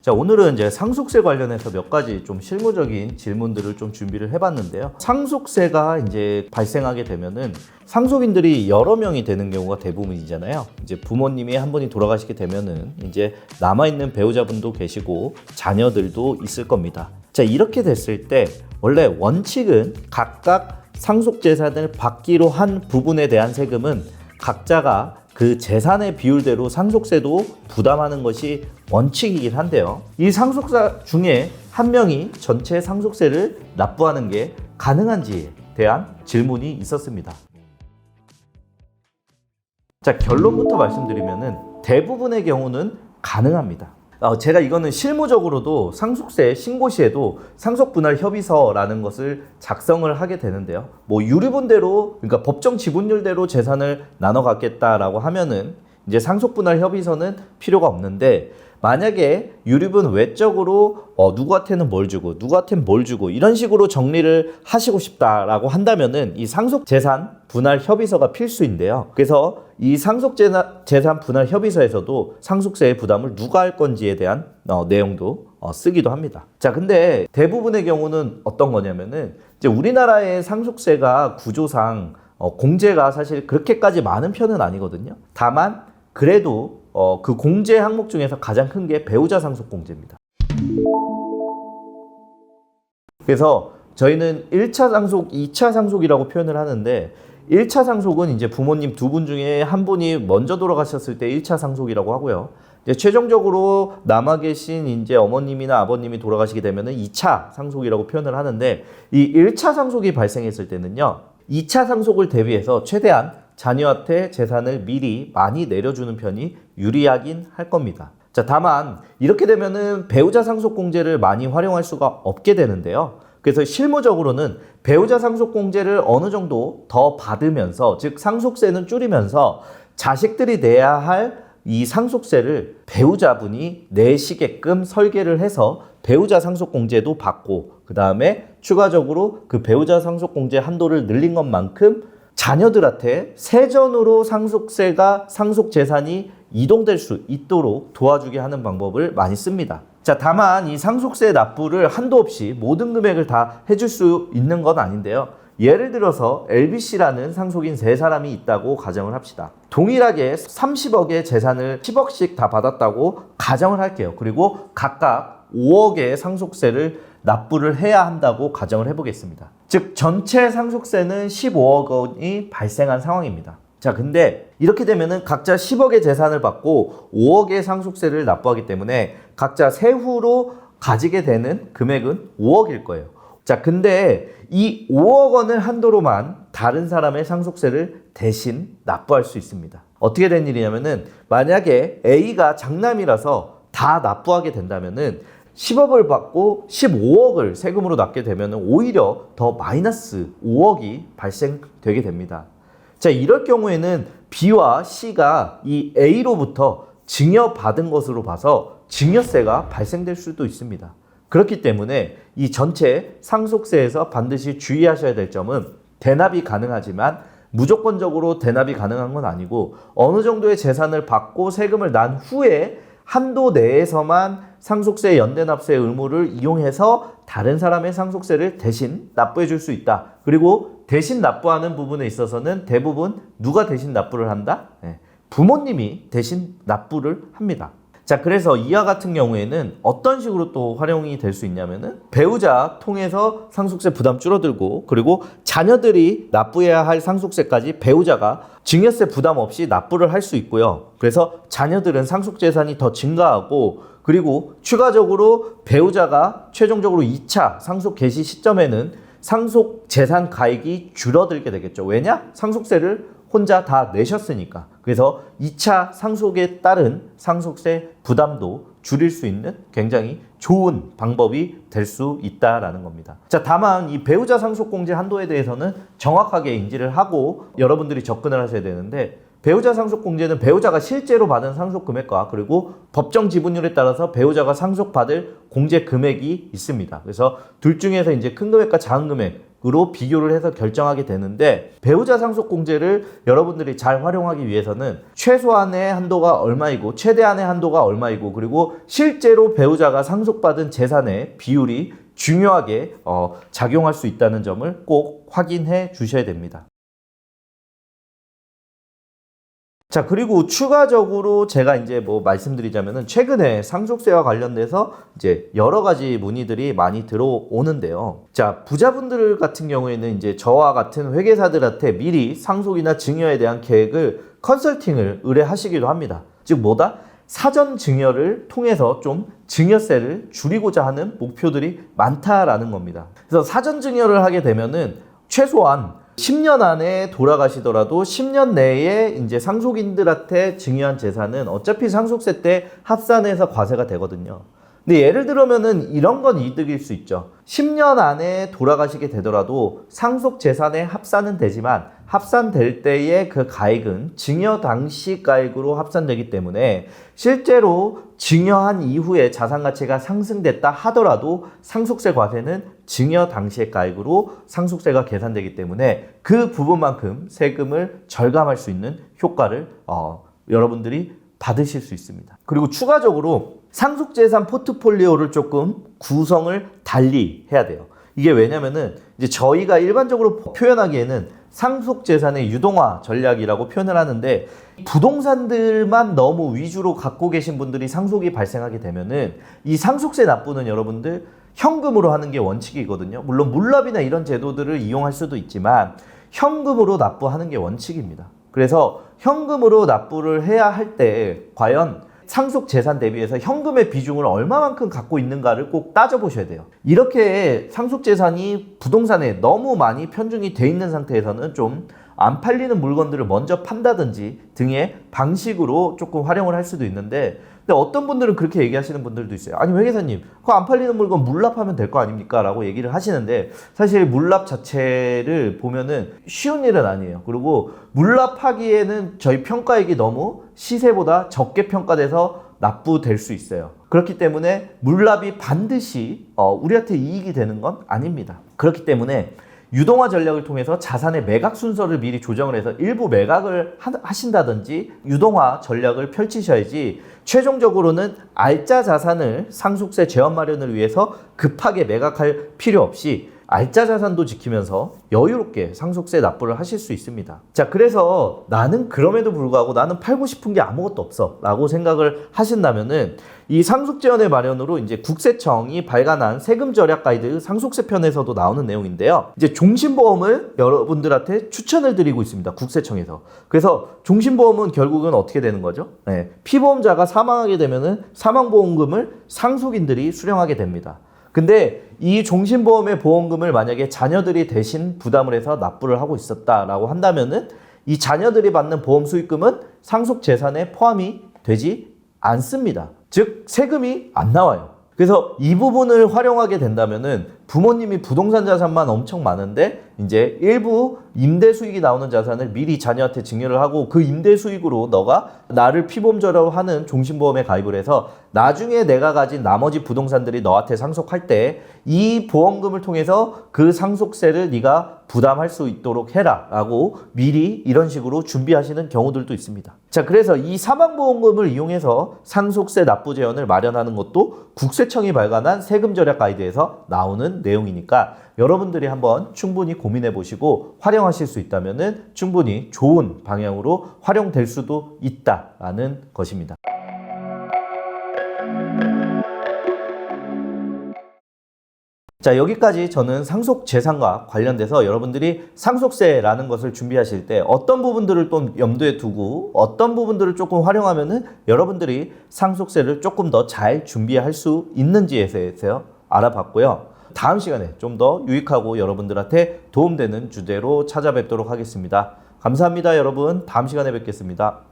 자, 오늘은 이제 상속세 관련해서 몇 가지 좀 실무적인 질문들을 좀 준비를 해봤는데요. 상속세가 이제 발생하게 되면은 상속인들이 여러 명이 되는 경우가 대부분이잖아요. 이제 부모님이 한 분이 돌아가시게 되면은 이제 남아있는 배우자분도 계시고 자녀들도 있을 겁니다. 자, 이렇게 됐을 때 원래 원칙은 각각 상속재산을 받기로 한 부분에 대한 세금은 각자가 그 재산의 비율대로 상속세도 부담하는 것이 원칙이긴 한데요. 이 상속자 중에 한 명이 전체 상속세를 납부하는 게 가능한지에 대한 질문이 있었습니다. 자, 결론부터 말씀드리면은 대부분의 경우는 가능합니다. 제가 이거는 실무적으로도 상속세 신고 시에도 상속분할협의서라는 것을 작성을 하게 되는데요. 뭐 유류분대로, 그러니까 법정 지분율대로 재산을 나눠 갖겠다라고 하면은 이제 상속분할협의서는 필요가 없는데, 만약에 유류분 외적으로 누구한테는 뭘 주고 누구한테는 뭘 주고 이런 식으로 정리를 하시고 싶다라고 한다면은 이 상속재산 분할 협의서가 필수인데요. 그래서 이 상속재산 분할 협의서에서도 상속세의 부담을 누가 할 건지에 대한 내용도 쓰기도 합니다. 자, 근데 대부분의 경우는 어떤 거냐면은 이제 우리나라의 상속세가 구조상 공제가 사실 그렇게까지 많은 편은 아니거든요. 다만 그래도 그 공제 항목 중에서 가장 큰 게 배우자 상속 공제입니다. 그래서 저희는 1차 상속, 2차 상속이라고 표현을 하는데, 1차 상속은 이제 부모님 두 분 중에 한 분이 먼저 돌아가셨을 때 1차 상속이라고 하고요. 이제 최종적으로 남아 계신 이제 어머님이나 아버님이 돌아가시게 되면은 2차 상속이라고 표현을 하는데, 이 1차 상속이 발생했을 때는요, 2차 상속을 대비해서 최대한 자녀한테 재산을 미리 많이 내려주는 편이 유리하긴 할 겁니다. 자, 다만 이렇게 되면은 배우자 상속 공제를 많이 활용할 수가 없게 되는데요. 그래서 실무적으로는 배우자 상속 공제를 어느 정도 더 받으면서, 즉 상속세는 줄이면서 자식들이 내야 할 이 상속세를 배우자분이 내시게끔 설계를 해서 배우자 상속 공제도 받고, 그 다음에 추가적으로 그 배우자 상속 공제 한도를 늘린 것만큼 자녀들한테 세전으로 상속세가, 상속재산이 이동될 수 있도록 도와주게 하는 방법을 많이 씁니다. 자, 다만 이 상속세 납부를 한도 없이 모든 금액을 다 해줄 수 있는 건 아닌데요. 예를 들어서 LBC라는 상속인 3사람이 있다고 가정을 합시다. 동일하게 30억의 재산을 10억씩 다 받았다고 가정을 할게요. 그리고 각각 5억의 상속세를 납부를 해야 한다고 가정을 해보겠습니다. 즉 전체 상속세는 15억 원이 발생한 상황입니다. 자, 근데 이렇게 되면은 각자 10억의 재산을 받고 5억의 상속세를 납부하기 때문에 각자 세후로 가지게 되는 금액은 5억일 거예요. 자, 근데 이 5억 원을 한도로만 다른 사람의 상속세를 대신 납부할 수 있습니다. 어떻게 된 일이냐면은, 만약에 A가 장남이라서 다 납부하게 된다면은 10억을 받고 15억을 세금으로 납게 되면 오히려 더 마이너스 5억이 발생되게 됩니다. 자, 이럴 경우에는 B와 C가 이 A로부터 증여받은 것으로 봐서 증여세가 발생될 수도 있습니다. 그렇기 때문에 이 전체 상속세에서 반드시 주의하셔야 될 점은, 대납이 가능하지만 무조건적으로 대납이 가능한 건 아니고, 어느 정도의 재산을 받고 세금을 난 후에 한도 내에서만 상속세 연대납세 의무를 이용해서 다른 사람의 상속세를 대신 납부해 줄 수 있다. 그리고 대신 납부하는 부분에 있어서는 대부분 누가 대신 납부를 한다? 부모님이 대신 납부를 합니다. 자, 그래서 이와 같은 경우에는 어떤 식으로 또 활용이 될 수 있냐면은, 배우자 통해서 상속세 부담 줄어들고, 그리고 자녀들이 납부해야 할 상속세까지 배우자가 증여세 부담 없이 납부를 할 수 있고요. 그래서 자녀들은 상속재산이 더 증가하고, 그리고 추가적으로 배우자가 최종적으로 2차 상속 개시 시점에는 상속재산 가액이 줄어들게 되겠죠. 왜냐? 상속세를 혼자 다 내셨으니까. 그래서 2차 상속에 따른 상속세 부담도 줄일 수 있는 굉장히 좋은 방법이 될 수 있다라는 겁니다. 자, 다만 이 배우자 상속공제 한도에 대해서는 정확하게 인지를 하고 여러분들이 접근을 하셔야 되는데, 배우자 상속공제는 배우자가 실제로 받은 상속금액과 그리고 법정 지분율에 따라서 배우자가 상속받을 공제 금액이 있습니다. 그래서 둘 중에서 이제 큰 금액과 작은 금액, 으로 비교를 해서 결정하게 되는데, 배우자 상속공제를 여러분들이 잘 활용하기 위해서는 최소한의 한도가 얼마이고 최대한의 한도가 얼마이고, 그리고 실제로 배우자가 상속받은 재산의 비율이 중요하게 작용할 수 있다는 점을 꼭 확인해 주셔야 됩니다. 자, 그리고 추가적으로 제가 이제 말씀드리자면은, 최근에 상속세와 관련돼서 이제 여러 가지 문의들이 많이 들어오는데요. 자, 부자분들 같은 경우에는 이제 저와 같은 회계사들한테 미리 상속이나 증여에 대한 계획을 컨설팅을 의뢰하시기도 합니다. 즉 사전 증여를 통해서 좀 증여세를 줄이고자 하는 목표들이 많다라는 겁니다. 그래서 사전 증여를 하게 되면은 최소한 10년 안에 돌아가시더라도 10년 내에 이제 상속인들한테 증여한 재산은 어차피 상속세 때 합산해서 과세가 되거든요. 근데 예를 들면은 이런 건 이득일 수 있죠. 10년 안에 돌아가시게 되더라도 상속 재산의 합산은 되지만, 합산될 때의 그 가액은 증여 당시 가액으로 합산되기 때문에 실제로 증여한 이후에 자산 가치가 상승됐다 하더라도 상속세 과세는 증여 당시의 가액으로 상속세가 계산되기 때문에 그 부분만큼 세금을 절감할 수 있는 효과를 여러분들이 받으실 수 있습니다. 그리고 추가적으로 상속재산 포트폴리오를 조금 구성을 달리 해야 돼요. 이게 왜냐면은 이제 저희가 일반적으로 표현하기에는 상속재산의 유동화 전략이라고 표현을 하는데, 부동산들만 너무 위주로 갖고 계신 분들이 상속이 발생하게 되면은 이 상속세 납부는 여러분들 현금으로 하는 게 원칙이거든요. 물론 물납이나 이런 제도들을 이용할 수도 있지만 현금으로 납부하는 게 원칙입니다. 그래서 현금으로 납부를 해야 할 때 과연 상속 재산 대비해서 현금의 비중을 얼마만큼 갖고 있는가를 꼭 따져보셔야 돼요. 이렇게 상속 재산이 부동산에 너무 많이 편중이 돼 있는 상태에서는 좀 안 팔리는 물건들을 먼저 판다든지 등의 방식으로 조금 활용을 할 수도 있는데, 근데 어떤 분들은 그렇게 얘기하시는 분들도 있어요. 아니 회계사님, 그거 안 팔리는 물건 물납하면 될 거 아닙니까? 라고 얘기를 하시는데, 사실 물납 자체를 보면은 쉬운 일은 아니에요. 그리고 물납하기에는 저희 평가액이 너무 시세보다 적게 평가돼서 납부될 수 있어요. 그렇기 때문에 물납이 반드시 우리한테 이익이 되는 건 아닙니다. 그렇기 때문에 유동화 전략을 통해서 자산의 매각 순서를 미리 조정을 해서 일부 매각을 하신다든지 유동화 전략을 펼치셔야지, 최종적으로는 알짜 자산을 상속세 제한 마련을 위해서 급하게 매각할 필요 없이 알짜 자산도 지키면서 여유롭게 상속세 납부를 하실 수 있습니다. 자, 그래서 나는 그럼에도 불구하고 나는 팔고 싶은 게 아무것도 없어 라고 생각을 하신다면은, 이 상속제한의 마련으로 이제 국세청이 발간한 세금 절약 가이드 상속세 편에서도 나오는 내용인데요. 이제 종신보험을 여러분들한테 추천을 드리고 있습니다. 국세청에서. 그래서 종신보험은 결국은 어떻게 되는 거죠? 피보험자가 사망하게 되면은 사망보험금을 상속인들이 수령하게 됩니다. 근데 이 종신보험의 보험금을 만약에 자녀들이 대신 부담을 해서 납부를 하고 있었다라고 한다면은, 이 자녀들이 받는 보험 수익금은 상속 재산에 포함이 되지 않습니다. 즉 세금이 안 나와요. 그래서 이 부분을 활용하게 된다면은 부모님이 부동산 자산만 엄청 많은데 이제 일부 임대 수익이 나오는 자산을 미리 자녀한테 증여를 하고, 그 임대 수익으로 너가 나를 피보험자라고 하는 종신보험에 가입을 해서 나중에 내가 가진 나머지 부동산들이 너한테 상속할 때 이 보험금을 통해서 그 상속세를 네가 부담할 수 있도록 해라 라고 미리 이런 식으로 준비하시는 경우들도 있습니다. 자, 그래서 이 사망보험금을 이용해서 상속세 납부 제한을 마련하는 것도 국세청이 발간한 세금 절약 가이드에서 나오는 내용이니까 여러분들이 한번 충분히 고민해 보시고 활용하실 수 있다면은 충분히 좋은 방향으로 활용될 수도 있다라는 것입니다. 자, 여기까지 저는 상속 재산과 관련돼서 여러분들이 상속세라는 것을 준비하실 때 어떤 부분들을 또 염두에 두고 어떤 부분들을 조금 활용하면은 여러분들이 상속세를 조금 더 잘 준비할 수 있는지에 대해서 알아봤고요. 다음 시간에 좀 더 유익하고 여러분들한테 도움되는 주제로 찾아뵙도록 하겠습니다. 감사합니다, 여러분. 다음 시간에 뵙겠습니다.